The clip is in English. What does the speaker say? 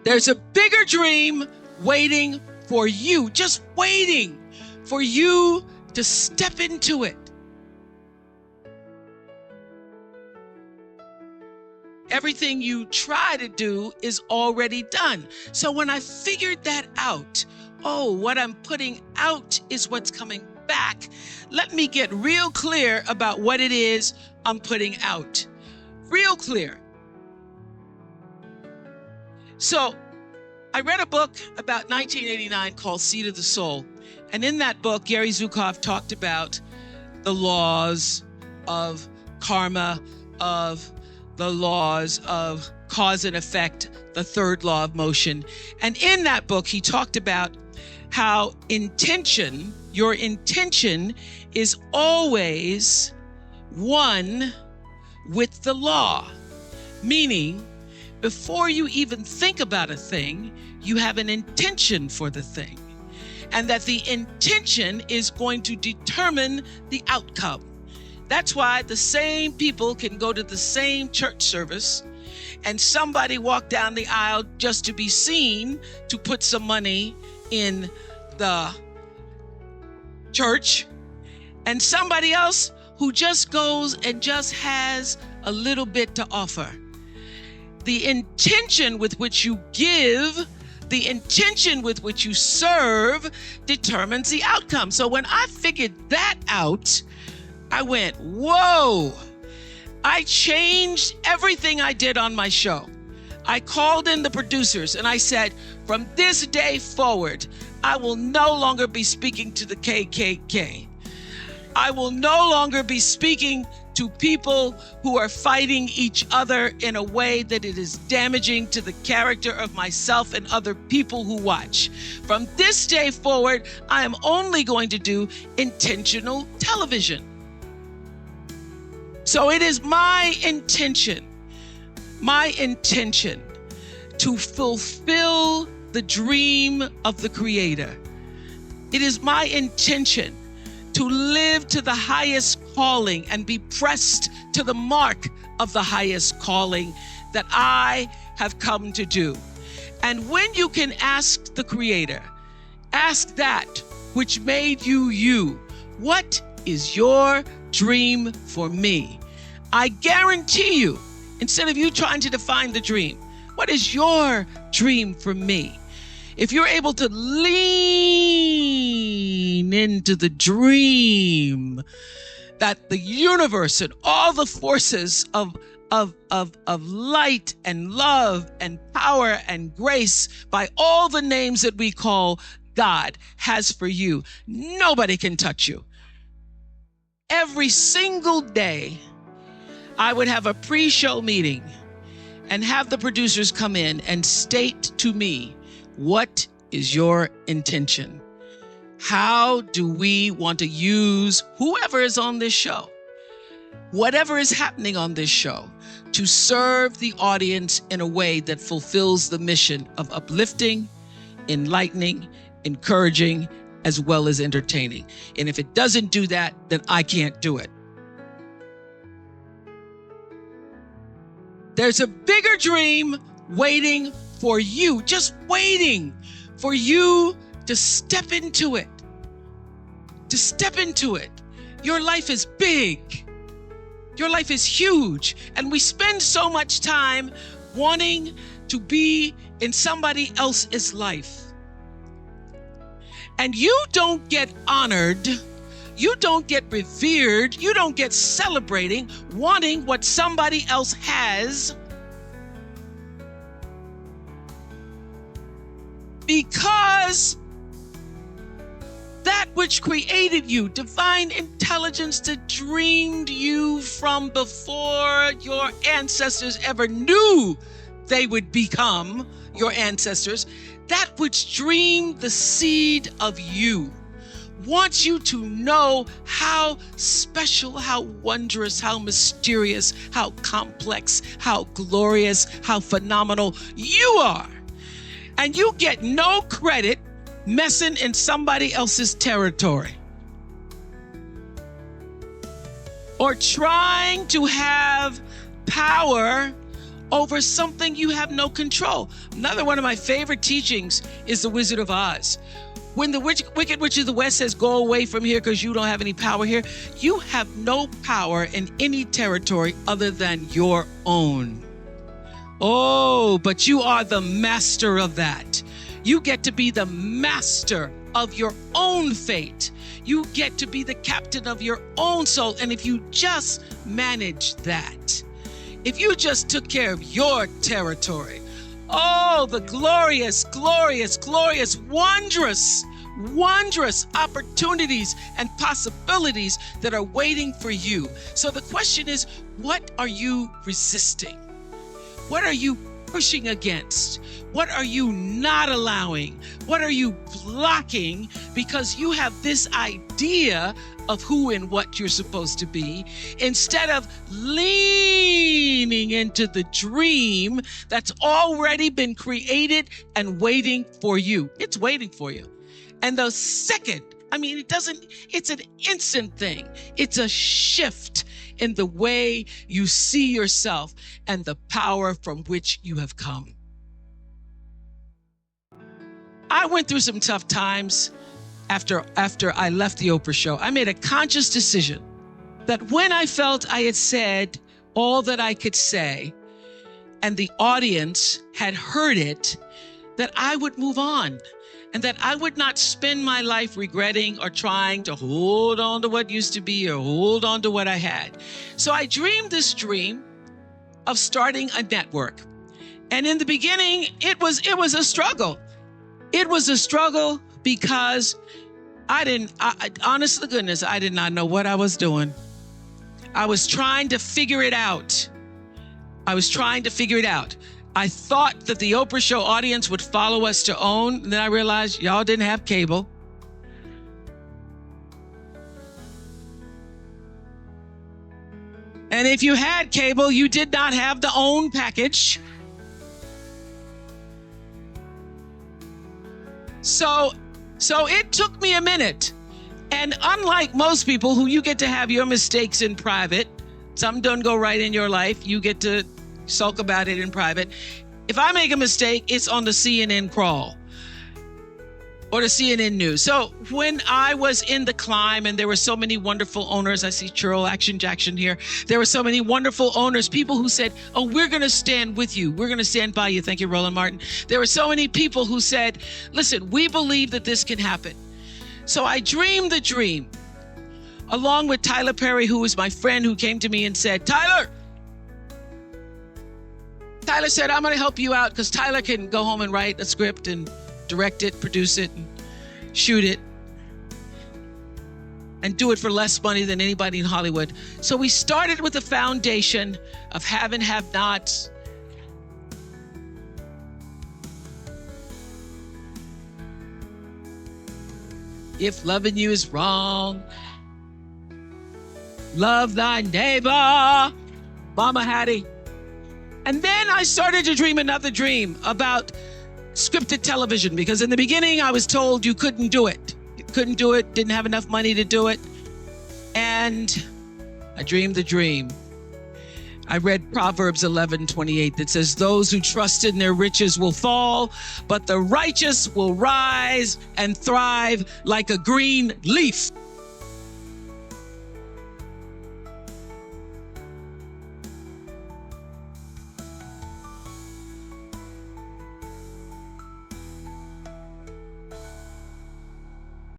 There's a bigger dream waiting for you, just waiting for you to step into it. Everything you try to do is already done. So when I figured that out, what I'm putting out is what's coming back. Let me get real clear about what it is I'm putting out. Real clear. So I read a book about 1989 called Seed of the Soul. And in that book, Gary Zukav talked about the laws of karma, of the laws of cause and effect, the third law of motion. And in that book, he talked about how your intention is always one with the law. Meaning, before you even think about a thing, you have an intention for the thing. And that the intention is going to determine the outcome. That's why the same people can go to the same church service and somebody walk down the aisle just to be seen to put some money in the church, and somebody else who just goes and just has a little bit to offer. The intention with which you give, the intention with which you serve determines the outcome. So when I figured that out, I went, whoa, I changed everything I did on my show. I called in the producers and I said, from this day forward, I will no longer be speaking to the KKK. I will no longer be speaking to people who are fighting each other in a way that it is damaging to the character of myself and other people who watch. From this day forward, I am only going to do intentional television. So it is my intention to fulfill the dream of the Creator. It is my intention to live to the highest calling and be pressed to the mark of the highest calling that I have come to do. And when you can ask the Creator, ask that which made you you, what is your dream for me? I guarantee you, instead of you trying to define the dream, what is your dream for me? If you're able to lean into the dream that the universe and all the forces of light and love and power and grace by all the names that we call God has for you, nobody can touch you. Every single day, I would have a pre-show meeting and have the producers come in and state to me, what is your intention? How do we want to use whoever is on this show, whatever is happening on this show, to serve the audience in a way that fulfills the mission of uplifting, enlightening, encouraging, as well as entertaining? And if it doesn't do that, then I can't do it. There's a bigger dream waiting for you, just waiting for you to step into it. To step into it. Your life is big. Your life is huge. And we spend so much time wanting to be in somebody else's life. And you don't get honored, you don't get revered, you don't get celebrating wanting what somebody else has, because that which created you, divine intelligence that dreamed you from before your ancestors ever knew they would become your ancestors, that which dreamed the seed of you, wants you to know how special, how wondrous, how mysterious, how complex, how glorious, how phenomenal you are. And you get no credit messing in somebody else's territory or trying to have power over something you have no control. Another one of my favorite teachings is The Wizard of Oz. When the Wicked Witch of the West says, go away from here because you don't have any power here, you have no power in any territory other than your own. Oh, but you are the master of that. You get to be the master of your own fate. You get to be the captain of your own soul. And if you just manage that, if you just took care of your territory, oh, the glorious, glorious, glorious, wondrous, wondrous opportunities and possibilities that are waiting for you. So the question is, what are you resisting? What are you pushing against? What are you not allowing? What are you blocking because you have this idea of who and what you're supposed to be, instead of leaning into the dream that's already been created and waiting for you. It's waiting for you. And the second, it's an instant thing. It's a shift in the way you see yourself and the power from which you have come. I went through some tough times after I left the Oprah show. I made a conscious decision that when I felt I had said all that I could say and the audience had heard it, that I would move on and that I would not spend my life regretting or trying to hold on to what used to be or hold on to what I had. So I dreamed this dream of starting a network. And in the beginning, it was a struggle. It was a struggle because honest to goodness, I did not know what I was doing. I was trying to figure it out. I thought that the Oprah show audience would follow us to OWN. And then I realized y'all didn't have cable. And if you had cable, you did not have the OWN package. So it took me a minute. And unlike most people who you get to have your mistakes in private, some don't go right in your life, you get to sulk about it in private. If I make a mistake, it's on the CNN crawl or the CNN news. So when I was in the climb and there were so many wonderful owners, I see Churl Action Jackson here. There were so many wonderful owners, people who said, oh, we're going to stand with you. We're going to stand by you. Thank you, Roland Martin. There were so many people who said, listen, we believe that this can happen. So I dreamed the dream along with Tyler Perry, who was my friend, who came to me and said, Tyler said, I'm going to help you out because Tyler can go home and write a script and direct it, produce it, and shoot it, and do it for less money than anybody in Hollywood. So we started with the foundation of have and have nots. If loving you is wrong, love thy neighbor, Mama Hattie. And then I started to dream another dream about scripted television, because in the beginning I was told you couldn't do it. You couldn't do it, didn't have enough money to do it. And I dreamed the dream. I read Proverbs 11:28 that says, those who trust in their riches will fall, but the righteous will rise and thrive like a green leaf.